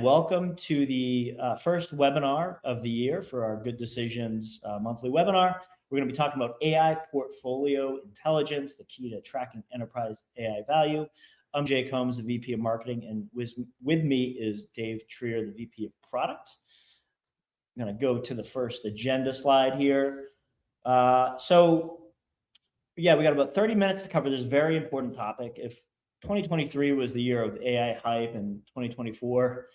welcome to the first webinar of the year for our Good Decisions monthly webinar. We're going to be talking about AI portfolio intelligence, the key to tracking enterprise AI value. I'm Jay Combs, the VP of Marketing, and with me is Dave Trier, the VP of Product. I'm going to go to the first agenda slide here. We got about 30 minutes to cover this very important topic. If 2023 was the year of AI hype, and 2024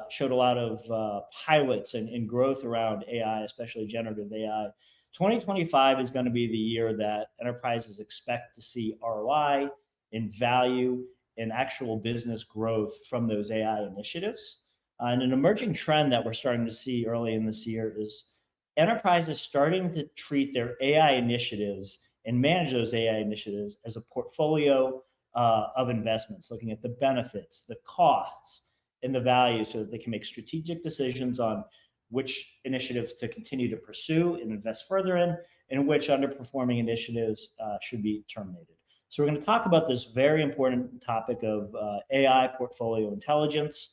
showed a lot of pilots and growth around AI, especially generative AI. 2025 is going to be the year that enterprises expect to see ROI and value and actual business growth from those AI initiatives. And an emerging trend that we're starting to see early in this year is enterprises starting to treat their AI initiatives and manage those AI initiatives as a portfolio of investments, looking at the benefits, the costs, and the value so that they can make strategic decisions on which initiatives to continue to pursue and invest further in, and which underperforming initiatives should be terminated. So we're going to talk about this very important topic of AI portfolio intelligence.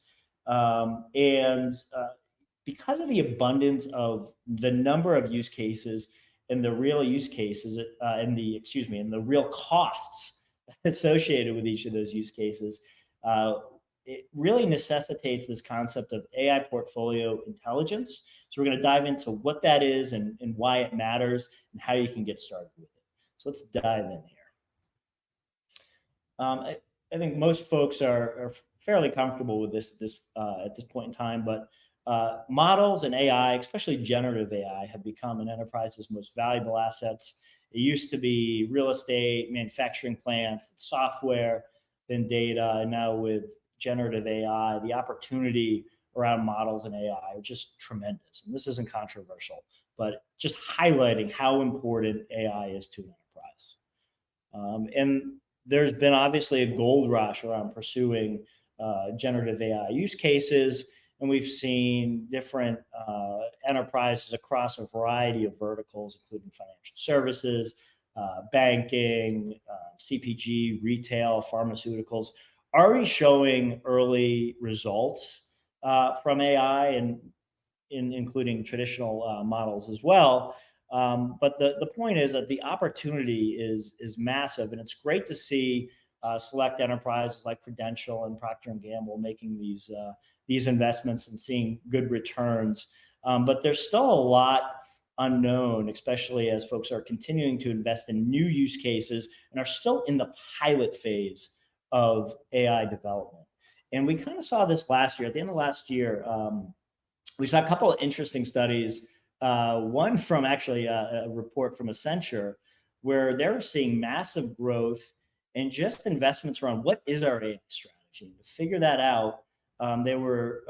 Because of the abundance of the number of use cases and the real use cases and the real costs associated with each of those use cases, it really necessitates this concept of AI portfolio intelligence. So we're going to dive into what that is and why it matters and how you can get started with it. So let's dive in here. I think most folks are fairly comfortable with this at this point in time, but models and AI, especially generative AI, have become an enterprise's most valuable assets. It used to be real estate, manufacturing plants, software, then data, and now with generative AI, the opportunity around models and AI are just tremendous. And this isn't controversial, but just highlighting how important AI is to an enterprise. And there's been obviously a gold rush around pursuing generative AI use cases. And we've seen different enterprises across a variety of verticals, including financial services, banking, CPG, retail, pharmaceuticals, already showing early results from AI, and including traditional models as well. But the point is that the opportunity is massive, and it's great to see select enterprises like Prudential and Procter & Gamble making these investments and seeing good returns. But there's still a lot unknown, especially as folks are continuing to invest in new use cases and are still in the pilot phase of AI development. And we kind of saw this last year. At the end of last year, we saw a couple of interesting studies. One from actually a report from Accenture, where they're seeing massive growth and just investments around what is our AI strategy. To figure that out, they're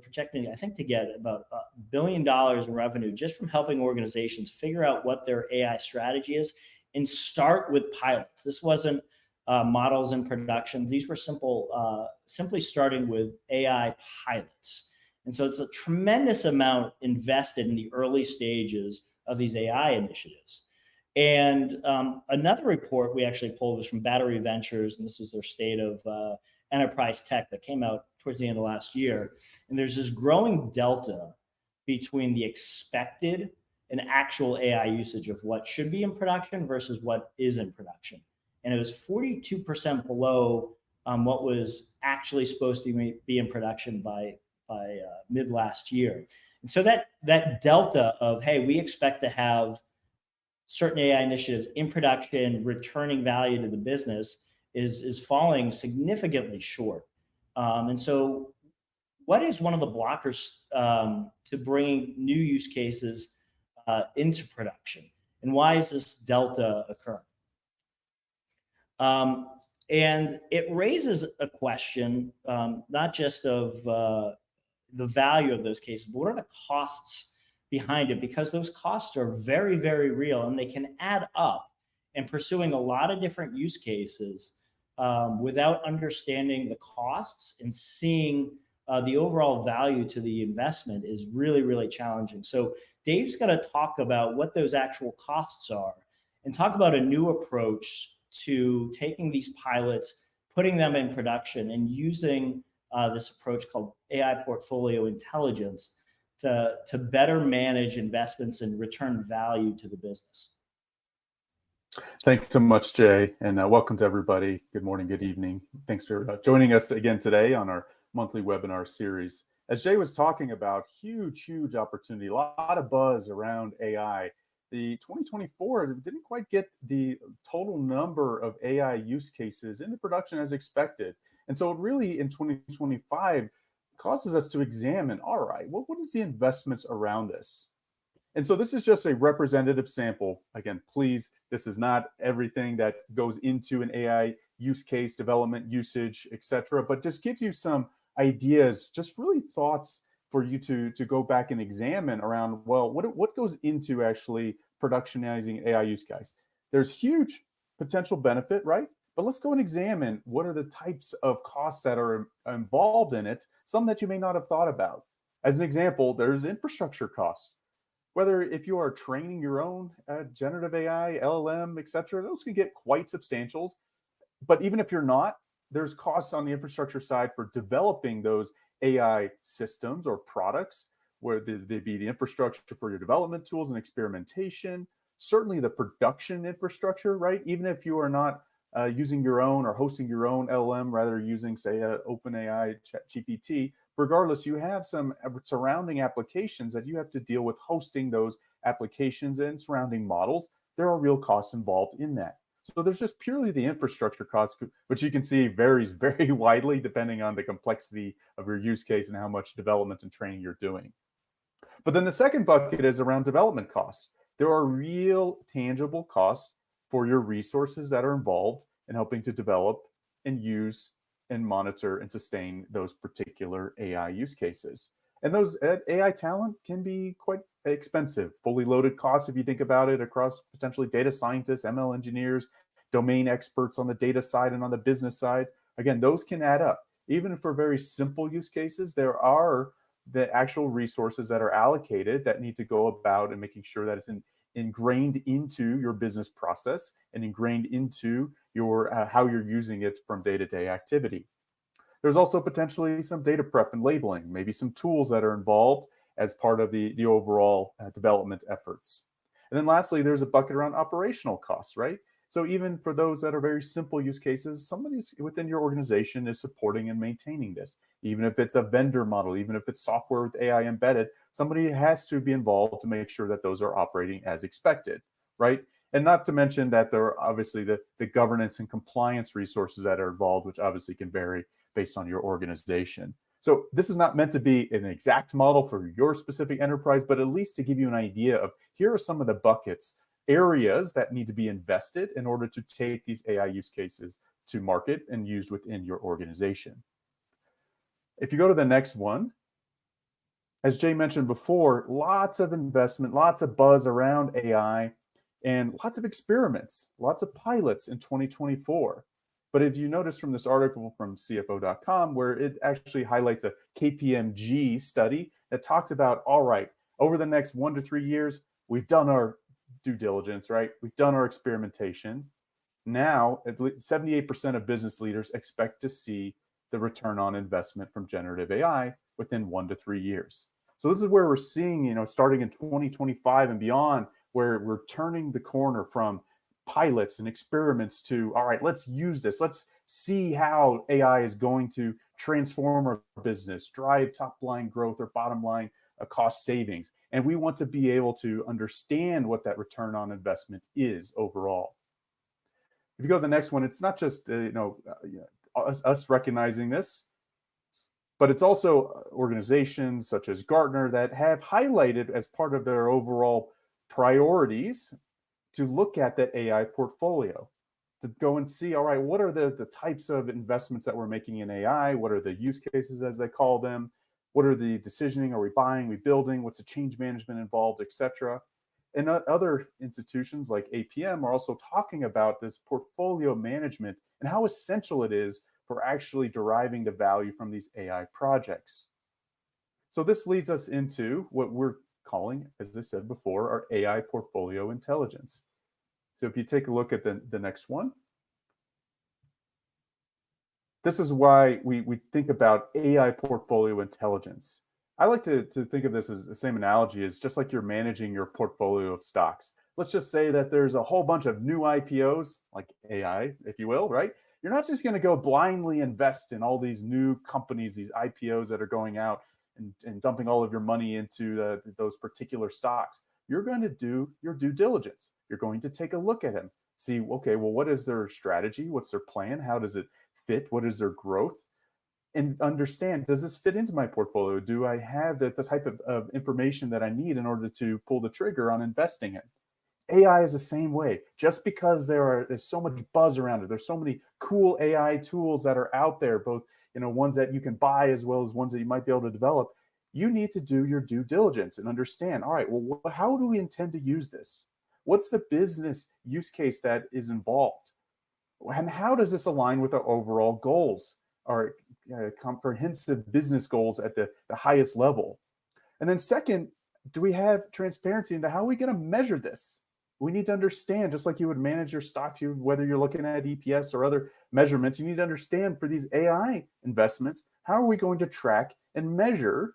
projecting, I think, to get about $1 billion in revenue just from helping organizations figure out what their AI strategy is and start with pilots. This wasn't models in production. These were simply starting with AI pilots. And so it's a tremendous amount invested in the early stages of these AI initiatives. And another report we actually pulled was from Battery Ventures, and this is their state of enterprise tech that came out towards the end of last year. And there's this growing delta between the expected and actual AI usage of what should be in production versus what is in production. And it was 42% below what was actually supposed to be in production by mid last year. And so that delta of, hey, we expect to have certain AI initiatives in production returning value to the business is falling significantly short. And so what is one of the blockers to bringing new use cases into production? And why is this delta occurring? And it raises a question, not just of the value of those cases, but what are the costs behind it? Because those costs are very, very real, and they can add up. And pursuing a lot of different use cases without understanding the costs and seeing the overall value to the investment is really, really challenging. So Dave's going to talk about what those actual costs are and talk about a new approach to taking these pilots, putting them in production, and using this approach called AI portfolio intelligence to better manage investments and return value to the business. Thanks so much, Jay, and welcome to everybody. Good morning, good evening. Thanks for joining us again today on our monthly webinar series. As Jay was talking about, huge opportunity, a lot of buzz around AI. The 2024 didn't quite get the total number of AI use cases into production as expected. And so it really in 2025 causes us to examine, all right, what is the investments around this? And so this is just a representative sample. Again, please, this is not everything that goes into an AI use case, development, usage, etc., but just gives you some ideas, just really thoughts for you to go back and examine around, well, what goes into actually productionizing AI use case? There's huge potential benefit, right? But let's go and examine what are the types of costs that are involved in it, some that you may not have thought about. As an example, there's infrastructure costs. Whether if you are training your own generative AI, LLM, et cetera, those can get quite substantial. But even if you're not, there's costs on the infrastructure side for developing those AI systems or products, where they be the infrastructure for your development tools and experimentation, certainly the production infrastructure, right? Even if you are not using your own or hosting your own LLM, rather using, say, OpenAI ChatGPT, regardless, you have some surrounding applications that you have to deal with hosting those applications and surrounding models. There are real costs involved in that. So there's just purely the infrastructure cost, which you can see varies very widely depending on the complexity of your use case and how much development and training you're doing. But then the second bucket is around development costs. There are real tangible costs for your resources that are involved in helping to develop and use and monitor and sustain those particular AI use cases. And those AI talent can be quite expensive, fully loaded costs if you think about it across potentially data scientists, ML engineers, domain experts on the data side and on the business side. Again, those can add up. Even for very simple use cases, there are the actual resources that are allocated that need to go about and making sure that it's ingrained into your business process and ingrained into your how you're using it from day-to-day activity. There's also potentially some data prep and labeling, maybe some tools that are involved as part of the overall development efforts. And then lastly, there's a bucket around operational costs, right? So even for those that are very simple use cases, somebody within your organization is supporting and maintaining this. Even if it's a vendor model, even if it's software with AI embedded, somebody has to be involved to make sure that those are operating as expected, right? And not to mention that there are obviously the governance and compliance resources that are involved, which obviously can vary based on your organization. So this is not meant to be an exact model for your specific enterprise, but at least to give you an idea of here are some of the buckets, areas that need to be invested in order to take these AI use cases to market and used within your organization. If you go to the next one, as Jay mentioned before, lots of investment, lots of buzz around AI, and lots of experiments, lots of pilots in 2024. But if you notice from this article from CFO.com, where it actually highlights a KPMG study that talks about, all right, over the next 1 to 3 years, we've done our due diligence, right? We've done our experimentation. Now, 78% of business leaders expect to see the return on investment from generative AI within 1 to 3 years. So this is where we're seeing, starting in 2025 and beyond, where we're turning the corner from pilots and experiments to, all right, let's use this. Let's see how AI is going to transform our business, drive top line growth or bottom line cost savings. And we want to be able to understand what that return on investment is overall. If you go to the next one, it's not just us recognizing this, but it's also organizations such as Gartner that have highlighted as part of their overall priorities to look at that AI portfolio, to go and see, all right, what are the types of investments that we're making in AI? What are the use cases, as they call them? What are the decisioning? Are we buying, we building? What's the change management involved, et cetera? And other institutions like APM are also talking about this portfolio management and how essential it is for actually deriving the value from these AI projects. So this leads us into what we're calling, as I said before, our AI portfolio intelligence. So if you take a look at the next one, This is why we think about AI portfolio intelligence. I like to think of this as the same analogy as just like you're managing your portfolio of stocks. Let's just say that there's a whole bunch of new IPOs, like AI, if you will, right? You're not just going to go blindly invest in all these new companies, these IPOs that are going out and dumping all of your money into those particular stocks. You're going to do your due diligence. You're going to take a look at them, see, okay, well, what is their strategy? What's their plan? How does it fit? What is their growth? And understand, does this fit into my portfolio? Do I have the type of information that I need in order to pull the trigger on investing in? AI is the same way. Just because there's so much buzz around it, there's so many cool AI tools that are out there, both ones that you can buy as well as ones that you might be able to develop. You need to do your due diligence and understand, all right, well, how do we intend to use this? What's the business use case that is involved? And how does this align with our overall goals, our comprehensive business goals at the highest level? And then second, do we have transparency into how are we going to measure this? We need to understand, just like you would manage your stocks, whether you're looking at EPS or other measurements, you need to understand for these AI investments, how are we going to track and measure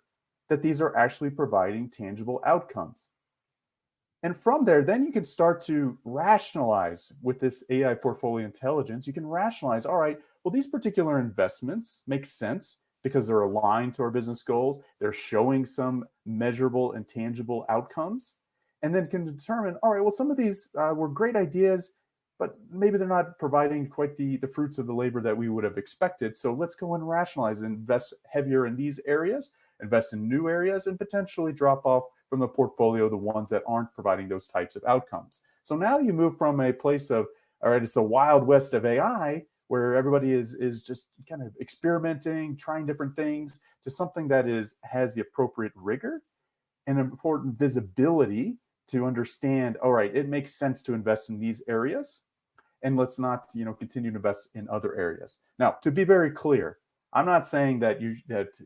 that these are actually providing tangible outcomes? And from there, then you can start to rationalize with this AI portfolio intelligence. You can rationalize, all right, well, these particular investments make sense because they're aligned to our business goals. They're showing some measurable and tangible outcomes. And then can determine, all right, well, some of these were great ideas, but maybe they're not providing quite the fruits of the labor that we would have expected. So let's go and rationalize and invest heavier in these areas, invest in new areas, and potentially drop off from the portfolio the ones that aren't providing those types of outcomes. So now you move from a place of, all right, it's the wild west of AI, where everybody is just kind of experimenting, trying different things, to something that has the appropriate rigor and important visibility to understand, all right, it makes sense to invest in these areas, and let's not continue to invest in other areas. Now, to be very clear, I'm not saying that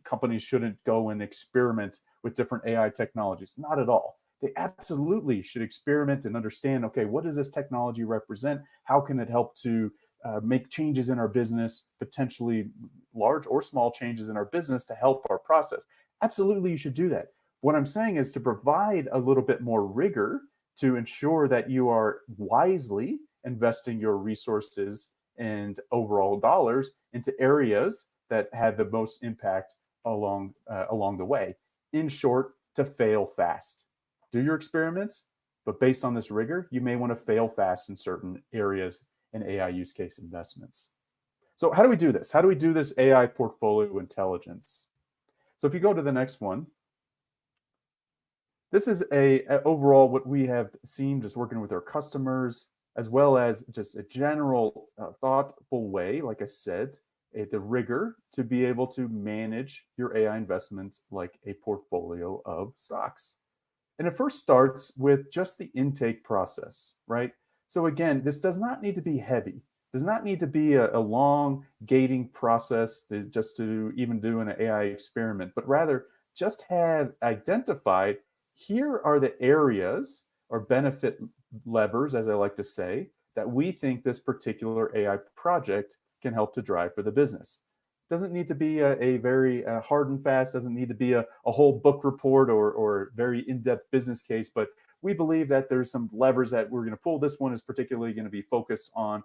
companies shouldn't go and experiment with different AI technologies. Not at all. They absolutely should experiment and understand, okay, what does this technology represent? How can it help to make changes in our business, potentially large or small changes in our business to help our process? Absolutely, you should do that. What I'm saying is to provide a little bit more rigor to ensure that you are wisely investing your resources and overall dollars into areas that have the most impact along the way. In short, to fail fast. Do your experiments, but based on this rigor, you may want to fail fast in certain areas in AI use case investments. So how do we do this? How do we do this AI portfolio intelligence? So if you go to the next one, this is overall what we have seen just working with our customers, as well as just a general thoughtful way, like I said, the rigor to be able to manage your AI investments like a portfolio of stocks. And it first starts with just the intake process, right? So again, this does not need to be heavy. Does not need to be a long gating process to even do an AI experiment, but rather just have identified, here are the areas or benefit levers, as I like to say, that we think this particular AI project can help to drive for the business. Doesn't need to be a very hard and fast, doesn't need to be a whole book report or very in-depth business case, but we believe that there's some levers that we're going to pull. This one is particularly going to be focused on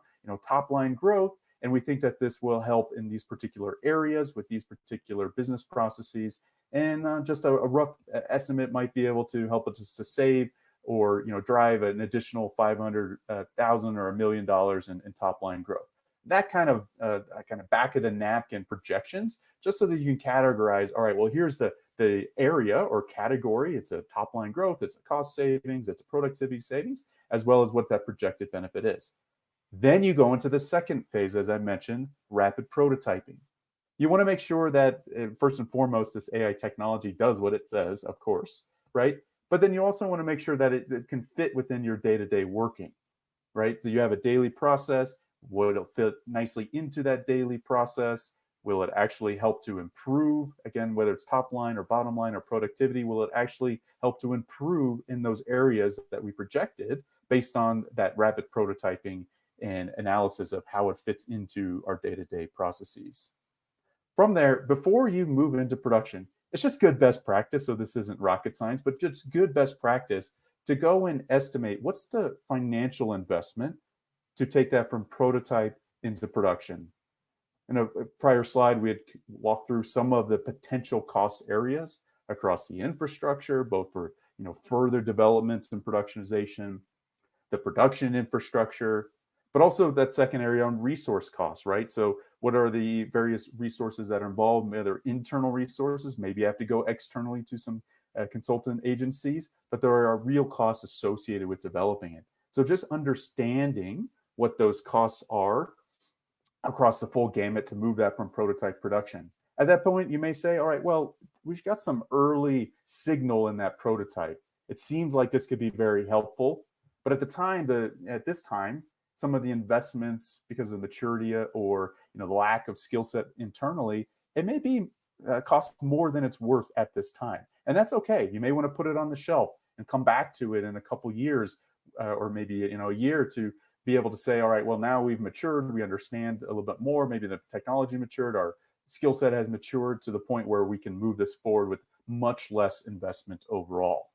top line growth, and we think that this will help in these particular areas with these particular business processes. And just a rough estimate might be able to help us to save or drive an additional $500,000 or $1 million in top line growth. That kind of back of the napkin projections, just so that you can categorize. All right, well, here's the area or category. It's a top line growth, it's a cost savings, it's a productivity savings, as well as what that projected benefit is. Then you go into the second phase, as I mentioned, rapid prototyping. You want to make sure that first and foremost, this AI technology does what it says, of course, right? But then you also want to make sure that it can fit within your day-to-day working, right? So you have a daily process. Will it fit nicely into that daily process? Will it actually help to improve, again, whether it's top line or bottom line or productivity? Will it actually help to improve in those areas that we projected based on that rapid prototyping and analysis of how it fits into our day-to-day processes. From there, before you move into production, it's just good best practice. So this isn't rocket science, but just good best practice to go and estimate what's the financial investment to take that from prototype into production. In a prior slide, we had walked through some of the potential cost areas across the infrastructure, both for further developments and productionization, the production infrastructure, but also that second area on resource costs, right? So what are the various resources that are involved? Whether internal resources, maybe you have to go externally to some consultant agencies, but there are real costs associated with developing it. So just understanding what those costs are across the full gamut to move that from prototype production. At that point, you may say, all right, well, we've got some early signal in that prototype. It seems like this could be very helpful. But at this time, some of the investments, because of maturity or the lack of skill set internally, it may be cost more than it's worth at this time. And that's okay. You may want to put it on the shelf and come back to it in a couple years or maybe a year to be able to say, all right, well, now we've matured, we understand a little bit more, maybe the technology matured, our skill set has matured to the point where we can move this forward with much less investment overall.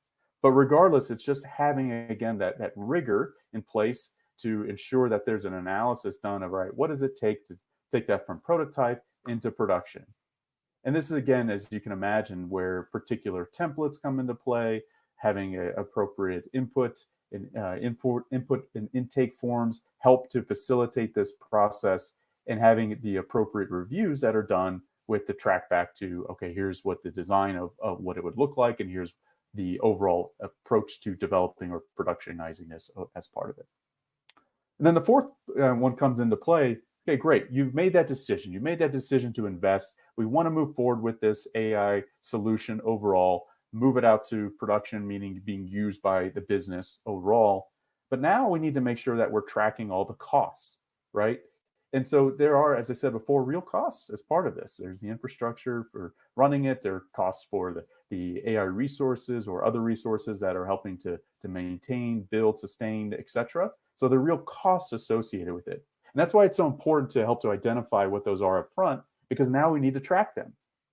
But regardless, it's just having, again, that rigor in place to ensure that there's an analysis done of, right, what does it take to take that from prototype into production? And this is, again, as you can imagine, where particular templates come into play, having appropriate input and intake forms help to facilitate this process, and having the appropriate reviews that are done with the track back to, okay, here's what the design of what it would look like, and here's the overall approach to developing or productionizing this as part of it. And then the fourth one comes into play. Okay, great. You've made that decision. You made that decision to invest. We want to move forward with this AI solution overall, move it out to production, meaning being used by the business overall. But now we need to make sure that we're tracking all the costs, right? And so there are, as I said before, real costs as part of this. There's the infrastructure for running it. There are costs for the AI resources or other resources that are helping to maintain, build, sustain, et cetera. So there are real costs associated with it. And that's why it's so important to help to identify what those are up front, because now we need to track them,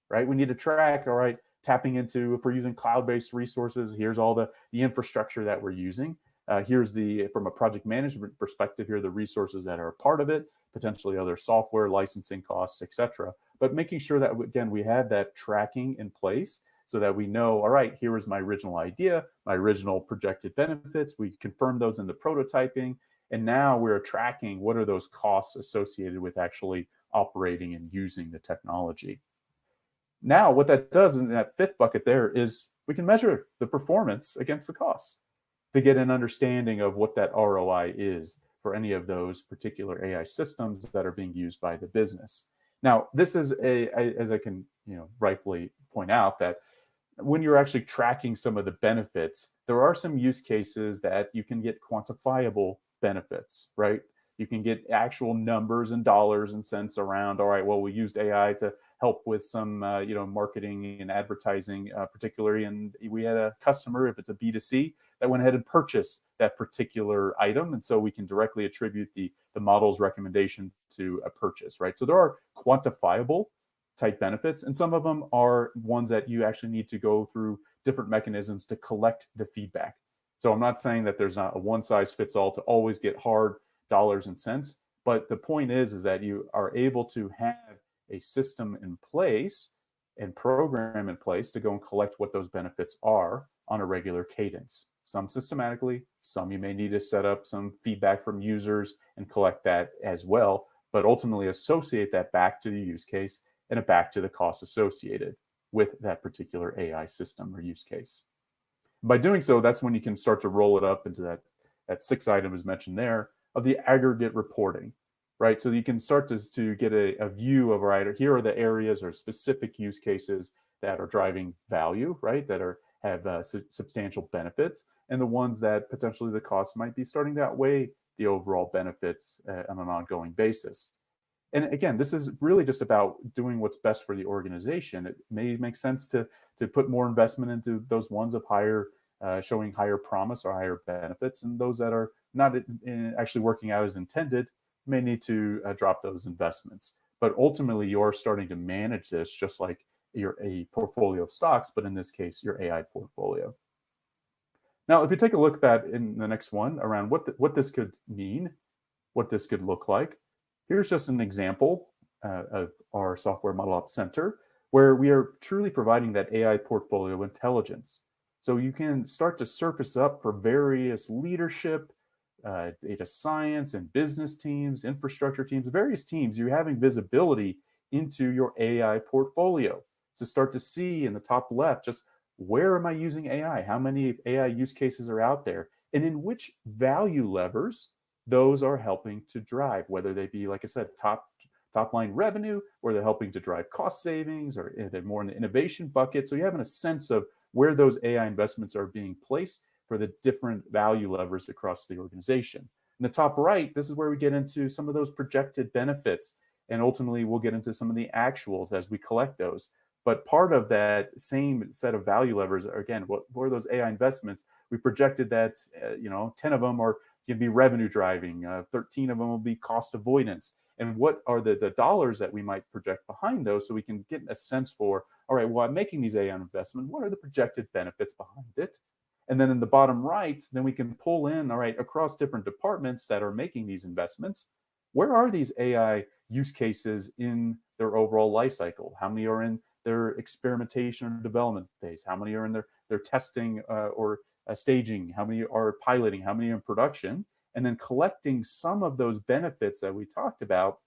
right? We need to track, all right, tapping into, if we're using cloud-based resources, here's all the infrastructure that we're using. Here's from a project management perspective, here are the resources that are a part of it, potentially other software, licensing costs, et cetera. But making sure that, again, we have that tracking in place so that we know, all right, here was my original idea, my original projected benefits. We confirm those in the prototyping. And now we're tracking what are those costs associated with actually operating and using the technology. Now, what that does in that fifth bucket there is we can measure the performance against the costs to get an understanding of what that ROI is for any of those particular AI systems that are being used by the business. Now, this is as I can rightfully point out, that when you're actually tracking some of the benefits, there are some use cases that you can get quantifiable benefits, right? You can get actual numbers and dollars and cents around, all right, well, we used AI to help with some, marketing and advertising particularly. And we had a customer, if it's a B2C, that went ahead and purchased that particular item. And so we can directly attribute the model's recommendation to a purchase, right? So there are quantifiable type benefits, and some of them are ones that you actually need to go through different mechanisms to collect the feedback. So I'm not saying that there's not a one size fits all to always get hard dollars and cents, but the point is that you are able to have a system in place and program in place to go and collect what those benefits are on a regular cadence. Some systematically, some you may need to set up some feedback from users and collect that as well, but ultimately associate that back to the use case and back to the costs associated with that particular AI system or use case. By doing so, that's when you can start to roll it up into that sixth item as mentioned there of the aggregate reporting, right? So you can start to get a view of, right, here are the areas or specific use cases that are driving value, right, that have substantial benefits, and the ones that potentially the cost might be starting to outweigh the overall benefits on an ongoing basis. And again, this is really just about doing what's best for the organization. It may make sense to put more investment into those ones of higher, showing higher promise or higher benefits, and those that are not actually working out as intended, you may need to drop those investments. But ultimately, you're starting to manage this just like a portfolio of stocks, but in this case, your AI portfolio. Now, if you take a look at in the next one around what this could mean, what this could look like, here's just an example of our software ModelOp Center, where we are truly providing that AI portfolio intelligence. So you can start to surface up for various leadership, data science and business teams, infrastructure teams, various teams, you're having visibility into your AI portfolio. So start to see in the top left, just where am I using AI? How many AI use cases are out there? And in which value levers those are helping to drive, whether they be, like I said, top line revenue, or they're helping to drive cost savings, or they're more in the innovation bucket. So you're having a sense of where those AI investments are being placed for the different value levers across the organization. In the top right, this is where we get into some of those projected benefits. And ultimately, we'll get into some of the actuals as we collect those. But part of that same set of value levers are, again, what were those AI investments? We projected that 10 of them are going to be revenue driving, 13 of them will be cost avoidance. And what are the dollars that we might project behind those, so we can get a sense for, all right, well, I'm making these AI investments, what are the projected benefits behind it? And then in the bottom right, then we can pull in, all right, across different departments that are making these investments, where are these AI use cases in their overall life cycle? How many are in their experimentation or development phase? How many are in their testing or staging? How many are piloting? How many are in production? And then collecting some of those benefits that we talked about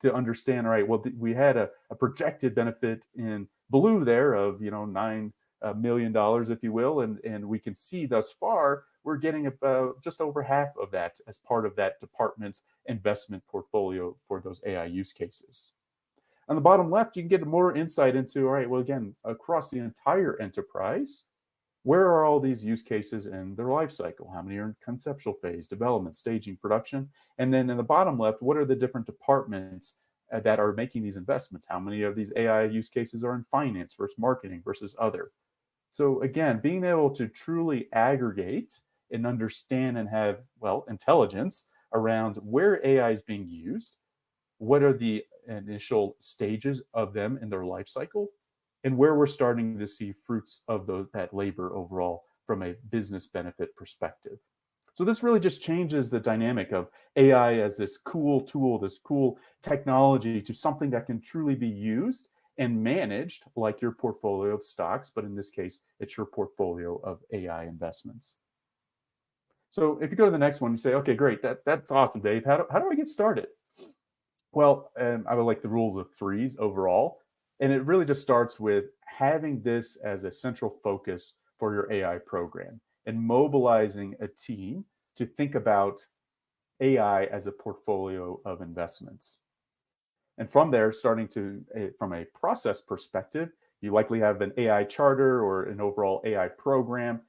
to understand, all right, well, we had a projected benefit in blue there of, $9 million, if you will. And we can see thus far, we're getting about just over half of that as part of that department's investment portfolio for those AI use cases. On the bottom left, you can get more insight into, all right, well, again, across the entire enterprise, where are all these use cases in their life cycle? How many are in conceptual phase, development, staging, production? And then in the bottom left, what are the different departments that are making these investments? How many of these AI use cases are in finance versus marketing versus other? So again, being able to truly aggregate and understand and have, well, intelligence around where AI is being used, what are the initial stages of them in their life cycle, and where we're starting to see fruits of that labor overall from a business benefit perspective. So this really just changes the dynamic of AI as this cool tool, this cool technology, to something that can truly be used and managed like your portfolio of stocks, but in this case, it's your portfolio of AI investments. So if you go to the next one, you say, okay, great, that's awesome, Dave. How do I get started? Well, I would like the rules of threes overall. And it really just starts with having this as a central focus for your AI program and mobilizing a team to think about AI as a portfolio of investments. And from there, starting to, from a process perspective, you likely have an AI charter or an overall AI program,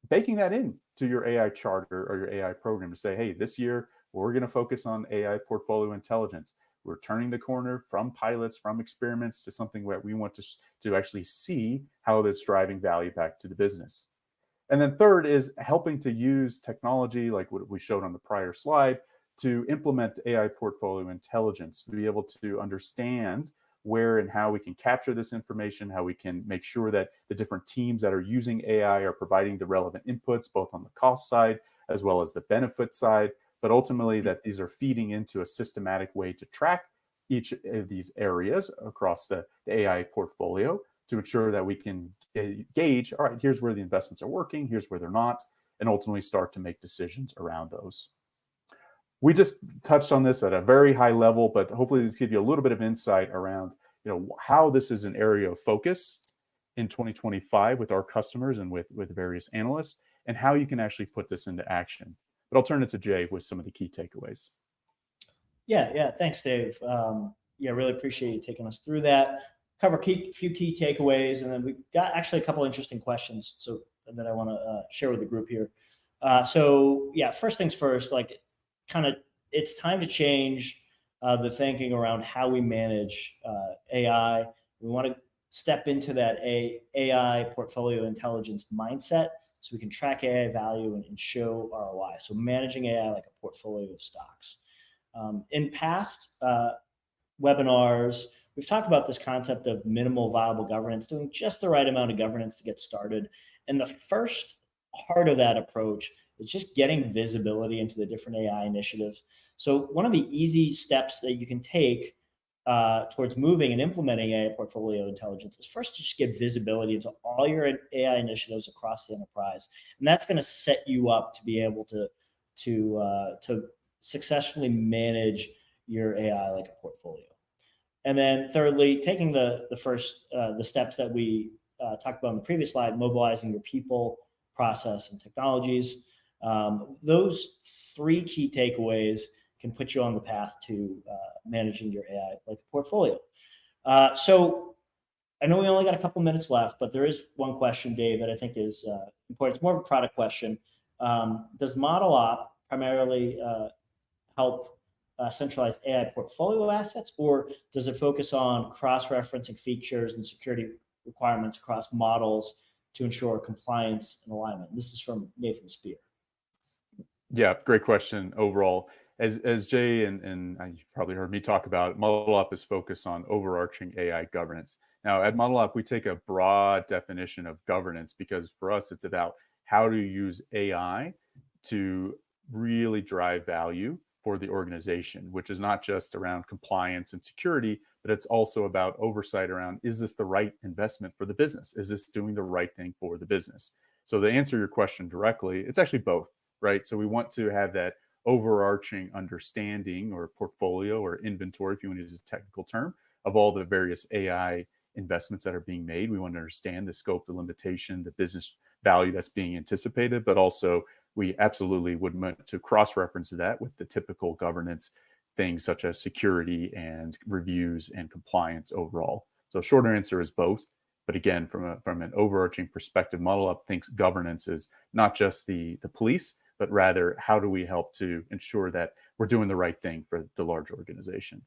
baking that in to your AI charter or your AI program to say, hey, this year, we're going to focus on AI portfolio intelligence. We're turning the corner from pilots, from experiments to something where we want to actually see how that's driving value back to the business. And then third is helping to use technology like what we showed on the prior slide to implement AI portfolio intelligence, to be able to understand where and how we can capture this information, how we can make sure that the different teams that are using AI are providing the relevant inputs, both on the cost side as well as the benefit side, but ultimately that these are feeding into a systematic way to track each of these areas across the AI portfolio to ensure that we can gauge, all right, here's where the investments are working, here's where they're not, and ultimately start to make decisions around those. We just touched on this at a very high level, but hopefully to give you a little bit of insight around, how this is an area of focus in 2025 with our customers and with various analysts, and how you can actually put this into action. But I'll turn it to Jay with some of the key takeaways. Yeah. Thanks, Dave. Really appreciate you taking us through that. Cover a few key takeaways, and then we've got actually a couple interesting questions that I want to share with the group here. First things first, it's time to change the thinking around how we manage AI. We want to step into that AI portfolio intelligence mindset so we can track AI value and show ROI. So managing AI like a portfolio of stocks. In past webinars, we've talked about this concept of minimal viable governance, doing just the right amount of governance to get started. And the first part of that approach is just getting visibility into the different AI initiatives. So one of the easy steps that you can take towards moving and implementing AI portfolio intelligence is first to just get visibility into all your AI initiatives across the enterprise. And that's going to set you up to be able to successfully manage your AI like a portfolio. And then thirdly, taking the steps that we talked about on the previous slide, mobilizing your people, process, and technologies. Those three key takeaways can put you on the path to managing your AI like a portfolio. So I know we only got a couple minutes left, but there is one question, Dave, that I think is important. It's more of a product question. Does ModelOp primarily help centralize AI portfolio assets, or does it focus on cross-referencing features and security requirements across models to ensure compliance and alignment? This is from Nathan Spear. Yeah, great question overall. As Jay and you probably heard me talk about, ModelOp is focused on overarching AI governance. Now at ModelOp, we take a broad definition of governance because for us, it's about how to use AI to really drive value for the organization, which is not just around compliance and security, but it's also about oversight around, is this the right investment for the business? Is this doing the right thing for the business? So to answer your question directly, it's actually both, right? So we want to have that overarching understanding or portfolio or inventory, if you want to use a technical term, of all the various AI investments that are being made. We want to understand the scope, the limitation, the business value that's being anticipated, but also we absolutely would want to cross-reference that with the typical governance things such as security and reviews and compliance overall. So shorter answer is both. But again, from an overarching perspective, ModelOp thinks governance is not just the police, but rather how do we help to ensure that we're doing the right thing for the large organization.